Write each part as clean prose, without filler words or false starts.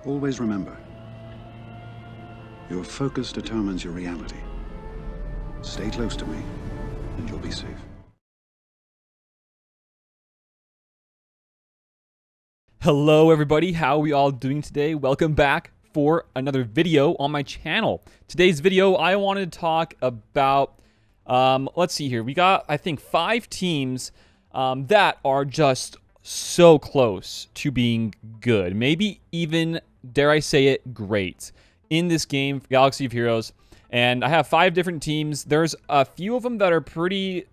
Always remember, your focus determines your reality. Stay close to me, and you'll be safe. Hello everybody, how are we all doing today? Welcome back for another video on my channel. Today's video, I wanted to talk about, let's see here. We got, I think, 5 teams that are just so close to being good. Maybe even, dare I say it, great in this game, Galaxy of Heroes. And I have 5 different teams. There's a few of them that are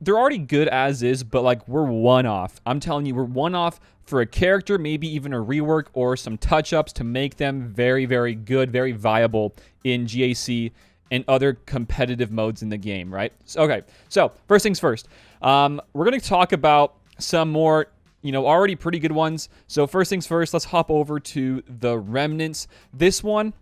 they're already good as is, but like we're one off. I'm telling you, we're one off for a character, maybe even a rework or some touch-ups to make them very, very good, very viable in GAC and other competitive modes in the game, right? Okay, so first things first. We're going to talk about some more, already pretty good ones. So first things first, let's hop over to the Remnants. This one,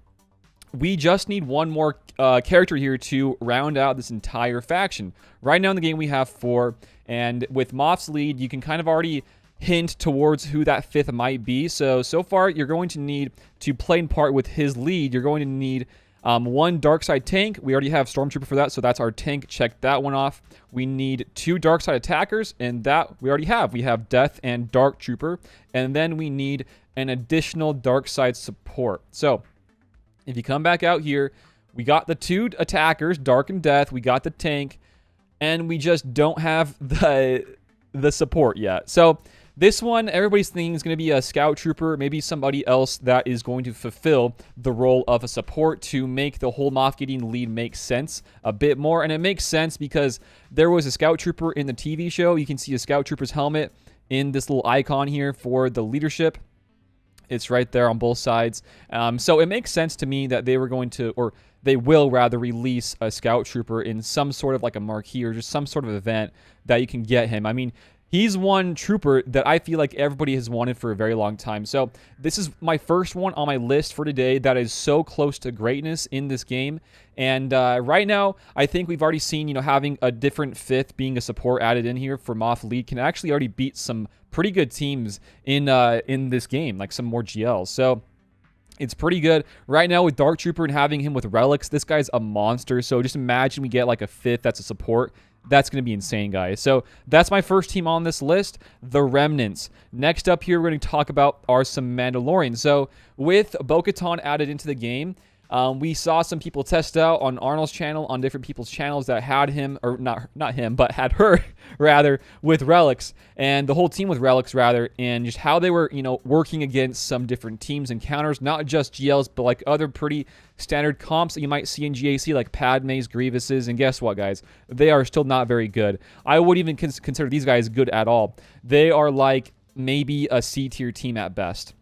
we just need one more character here to round out this entire faction. Right now in the game, we have 4, and with Moff's lead, you can kind of already hint towards who that 5th might be. So far, you're going to need to play in part with his lead. You're going to need 1 dark side tank. We already have Stormtrooper for that, so that's our tank. Check that one off. We need 2 dark side attackers, and that we already have. We have Death and Dark Trooper, and then we need an additional dark side support. So if you come back out here, we got the 2 attackers, Dark and Death. We got the tank, and we just don't have the support yet. So this one, everybody's thinking is going to be a Scout Trooper, maybe somebody else that is going to fulfill the role of a support to make the whole Moff Gideon lead make sense a bit more. And it makes sense because there was a Scout Trooper in the TV show. You can see a Scout Trooper's helmet in this little icon here for the leadership. It's right there on both sides. So it makes sense to me that they were going to, or they will rather, release a Scout Trooper in some sort of like a marquee or just some sort of event that you can get him. I mean, he's one trooper that I feel like everybody has wanted for a very long time. So this is my first one on my list for today that is so close to greatness in this game. And right now, I think we've already seen, having a different 5th being a support added in here for Moff lead can actually already beat some pretty good teams in this game, like some more GLs. So it's pretty good. Right now with Dark Trooper and having him with relics, this guy's a monster. So just imagine we get like a 5th that's a support. That's going to be insane, guys. So that's my first team on this list, the Remnants. Next up here, we're going to talk about some Mandalorians. So with Bo-Katan added into the game, we saw some people test out on Arnold's channel, on different people's channels that had him, or not him, but had her, rather, with relics, and the whole team with relics, rather, and just how they were, working against some different teams and counters, not just GLs, but like other pretty standard comps that you might see in GAC, like Padme's, Grievous's, and guess what, guys? They are still not very good. I would even consider these guys good at all. They are like maybe a C-tier team at best.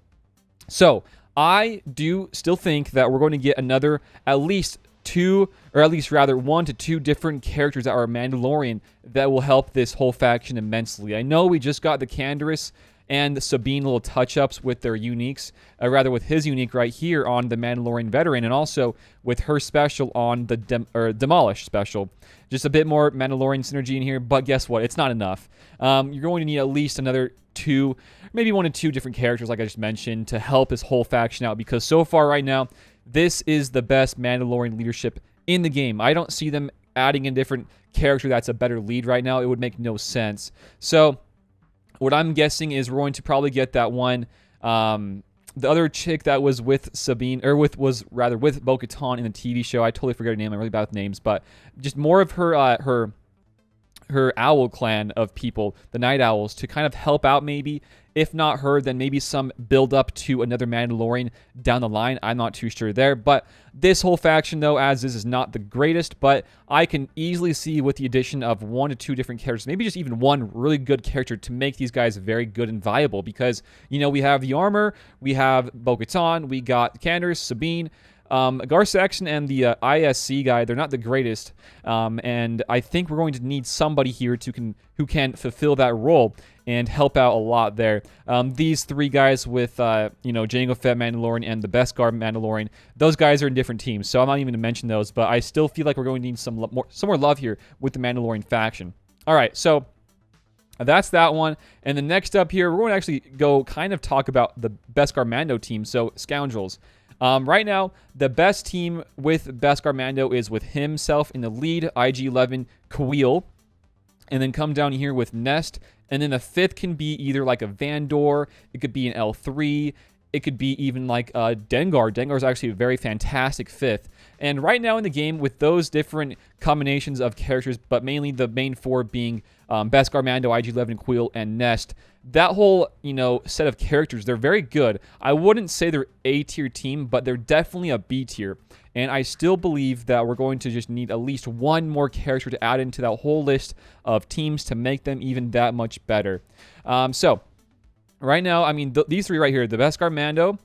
So I do still think that we're going to get another at least 2, or at least rather 1 to 2 different characters that are Mandalorian that will help this whole faction immensely. I know we just got the Canderous and the Sabine little touch-ups with their uniques, rather with his unique right here on the Mandalorian Veteran, and also with her special on the Demolish special. Just a bit more Mandalorian synergy in here, but guess what? It's not enough. You're going to need at least another 2, maybe 1 to 2 different characters, like I just mentioned, to help this whole faction out, because so far right now, this is the best Mandalorian leadership in the game. I don't see them adding a different character that's a better lead right now. It would make no sense. So what I'm guessing is we're going to probably get that one, the other chick that was with Sabine, or was rather with Bo-Katan in the TV show. I totally forget her name. I'm really bad with names, but just more of her owl clan of people, the Night Owls, to kind of help out maybe. If not her, then maybe some build up to another Mandalorian down the line. I'm not too sure there. But this whole faction, though, as is not the greatest. But I can easily see with the addition of 1 to 2 different characters, maybe just even 1 really good character to make these guys very good and viable. Because, we have the armor, we have Bo-Katan, we got Canderous, Sabine, Gar Saxon and the ISC guy, they're not the greatest, and I think we're going to need somebody here who can fulfill that role and help out a lot there. These 3 guys with, Jango Fett Mandalorian and the Beskar Mandalorian, those guys are in different teams, so I'm not even going to mention those, but I still feel like we're going to need some more love here with the Mandalorian faction. All right, so That's that one. And then next up here, we're going to actually go kind of talk about the Beskar Mando team, so Scoundrels. Right now, the best team with Beskar Mando is with himself in the lead, IG-11 Kuil. And then come down here with Nest. And then the fifth can be either like a Vandor, it could be an L3, it could be even like Dengar. Dengar is actually a very fantastic fifth. And right now in the game, with those different combinations of characters, but mainly the main four being Beskar, Mando, IG-11, Kuil, and Nest, that whole, set of characters, they're very good. I wouldn't say they're A-tier team, but they're definitely a B-tier. And I still believe that we're going to just need at least one more character to add into that whole list of teams to make them even that much better. So, right now, I mean, these three right here, the Beskar, Mando,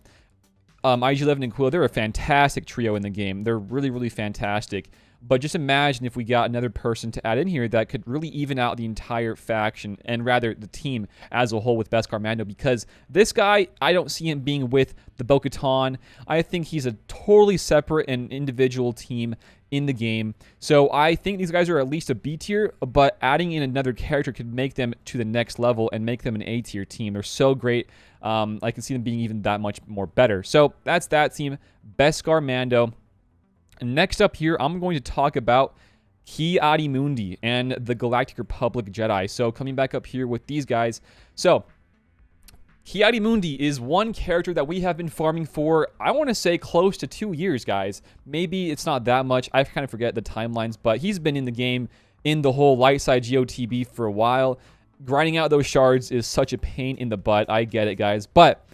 IG-11, and Kuil, they're a fantastic trio in the game. They're really, really fantastic. But just imagine if we got another person to add in here that could really even out the entire faction, and rather the team as a whole with Beskar Mando, because this guy, I don't see him being with the Bo-Katan. I think he's a totally separate and individual team in the game. So I think these guys are at least a B tier, but adding in another character could make them to the next level and make them an A tier team. They're so great. I can see them being even that much more better. So that's that team, Beskar Mando. Next up here, I'm going to talk about Ki-Adi-Mundi and the Galactic Republic Jedi. So coming back up here with these guys. So Ki-Adi-Mundi is one character that we have been farming for, I want to say, close to 2 years, guys. Maybe it's not that much. I kind of forget the timelines, but he's been in the game in the whole light side GOTB for a while. Grinding out those shards is such a pain in the butt. I get it, guys. But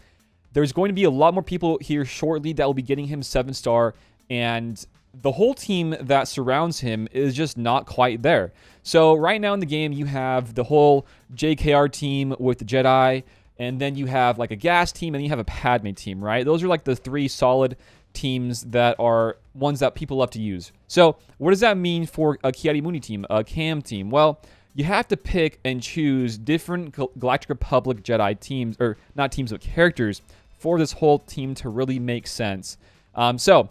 there's going to be a lot more people here shortly that will be getting him 7-star, and the whole team that surrounds him is just not quite there. So right now in the game, you have the whole JKR team with the Jedi, and then you have like a gas team, and then you have a Padme team, right? Those are like the three solid teams that are ones that people love to use. So what does that mean for a Ki-Adi-Mundi team, a Cam team? Well, you have to pick and choose different Galactic Republic Jedi teams, or not teams, but characters for this whole team to really make sense. So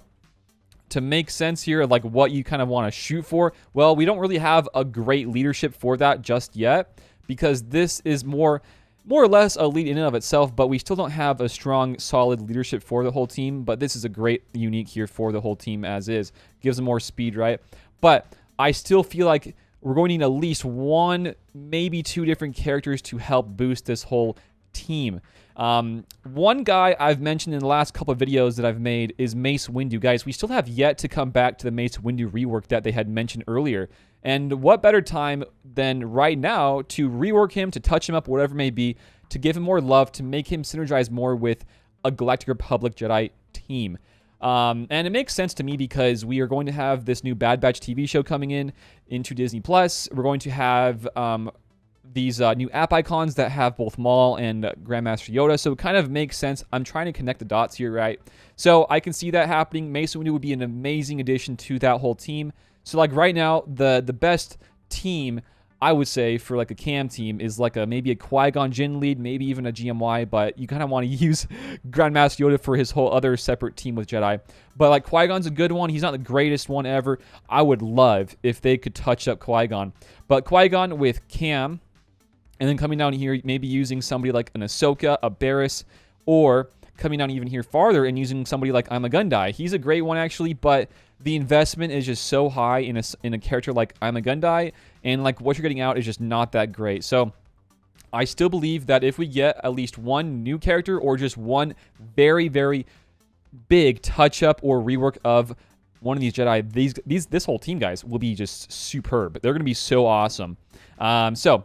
to make sense here, like what you kind of want to shoot for, well, we don't really have a great leadership for that just yet, because this is more or less a lead in and of itself, but we still don't have a strong, solid leadership for the whole team. But this is a great unique here for the whole team as is. Gives them more speed, right? But I still feel like we're going to need at least one, maybe two different characters to help boost this whole team. One guy I've mentioned in the last couple of videos that I've made is Mace Windu. Guys, we still have yet to come back to the Mace Windu rework that they had mentioned earlier. And what better time than right now to rework him, to touch him up, whatever it may be, to give him more love, to make him synergize more with a Galactic Republic Jedi team. And it makes sense to me because we are going to have this new Bad Batch TV show coming into Disney+. We're going to have these new app icons that have both Maul and Grandmaster Yoda, so it kind of makes sense. I'm trying to connect the dots here, right? So I can see that happening. Mace Windu would be an amazing addition to that whole team. So like right now, the best team, I would say, for like a Cam team is like maybe a Qui-Gon Jinn lead, maybe even a GMY, but you kind of want to use Grandmaster Yoda for his whole other separate team with Jedi. But like Qui-Gon's a good one. He's not the greatest one ever. I would love if they could touch up Qui-Gon. But Qui-Gon with Cam, and then coming down here, maybe using somebody like an Ahsoka, a Barriss, or coming down even here farther and using somebody like I'm a Gundai. He's a great one, actually, but the investment is just so high in a character like I'm a Gundai, and like what you're getting out is just not that great. So I still believe that if we get at least one new character or just one very, very big touch-up or rework of one of these Jedi, this whole team, guys, will be just superb. They're going to be so awesome. So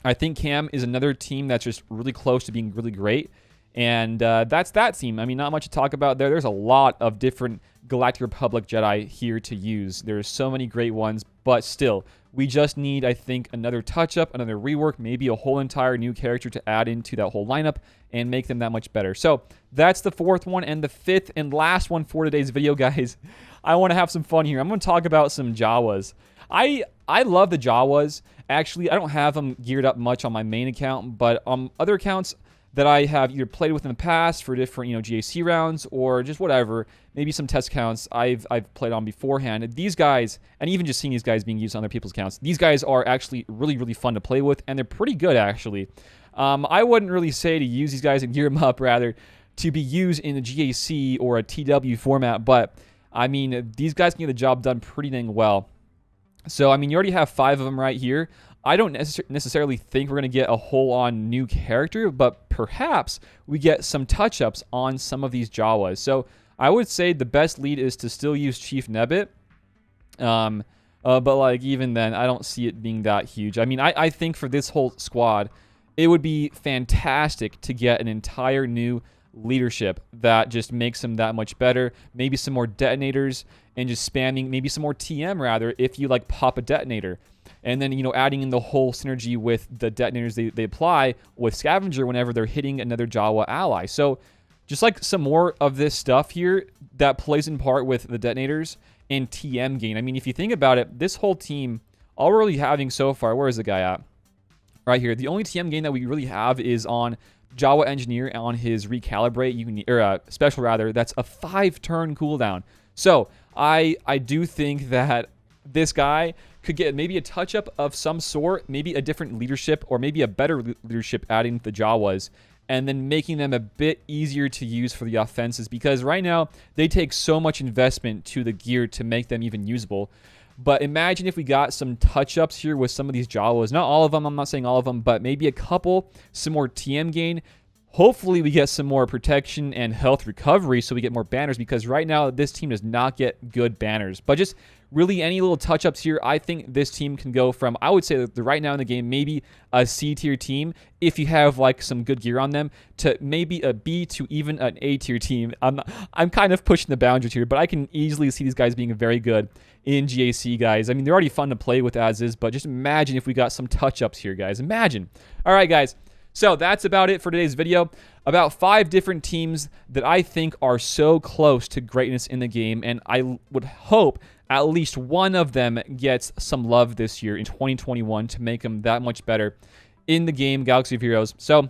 I think Cam is another team that's just really close to being really great. And that's that team. I mean, not much to talk about there. There's a lot of different Galactic Republic Jedi here to use. There's so many great ones, but still, we just need, I think, another touch-up, another rework, maybe a whole entire new character to add into that whole lineup and make them that much better. So that's the fourth one, and the fifth and last one for today's video, guys. I want to have some fun here. I'm going to talk about some Jawas. I love the Jawas. Actually, I don't have them geared up much on my main account, but on other accounts, that I have either played with in the past for different, GAC rounds or just whatever, maybe some test accounts I've played on beforehand. These guys, and even just seeing these guys being used on other people's accounts, these guys are actually really, really fun to play with, and they're pretty good, actually. I wouldn't really say to use these guys and gear them up, rather, to be used in a GAC or a TW format, but, I mean, these guys can get the job done pretty dang well. So, I mean, you already have 5 of them right here. I don't necessarily think we're going to get a whole-on new character, but perhaps we get some touch-ups on some of these Jawas. So I would say the best lead is to still use Chief Nebbit. But, like, even then, I don't see it being that huge. I mean, I think for this whole squad, it would be fantastic to get an entire new leadership that just makes them that much better. Maybe some more detonators and just spamming, maybe some more TM, rather, if you, like, pop a detonator. And then, adding in the whole synergy with the detonators they apply with Scavenger whenever they're hitting another Jawa ally. So, just like some more of this stuff here that plays in part with the detonators and TM gain. I mean, if you think about it, this whole team, all we're really having so far, where is the guy at? Right here. The only TM gain that we really have is on Jawa Engineer on his Recalibrate, special rather, that's a 5-turn cooldown. So, I do think that this guy could get maybe a touch-up of some sort, maybe a different leadership, or maybe a better leadership adding the Jawas, and then making them a bit easier to use for the offenses, because right now, they take so much investment to the gear to make them even usable. But imagine if we got some touch-ups here with some of these Jawas. Not all of them, I'm not saying all of them, but maybe a couple, some more TM gain. Hopefully we get some more protection and health recovery so we get more banners, because right now this team does not get good banners. But just really any little touch-ups here, I think this team can go from, I would say that right now in the game, maybe a C-tier team if you have like some good gear on them, to maybe a B to even an A-tier team. I'm kind of pushing the boundaries here, but I can easily see these guys being very good in GAC, guys. I mean, they're already fun to play with as is, but just imagine if we got some touch-ups here, guys. Imagine. All right, guys. So that's about it for today's video. About 5 different teams that I think are so close to greatness in the game, and I would hope at least one of them gets some love this year in 2021 to make them that much better in the game, Galaxy of Heroes. So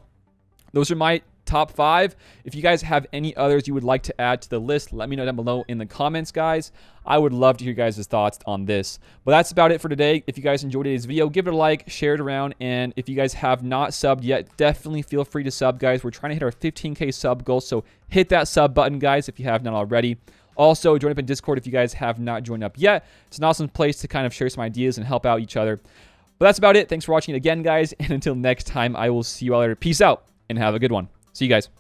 those are my top 5. If you guys have any others you would like to add to the list, let me know down below in the comments, guys. I would love to hear guys' thoughts on this. But that's about it for today. If you guys enjoyed today's video, give it a like, share it around, and if you guys have not subbed yet, definitely feel free to sub, guys. We're trying to hit our 15K sub goal, so hit that sub button, guys, if you have not already. Also, join up in Discord if you guys have not joined up yet. It's an awesome place to kind of share some ideas and help out each other. But that's about it. Thanks for watching again, guys, and until next time, I will see you all later. Peace out, and have a good one. See you guys.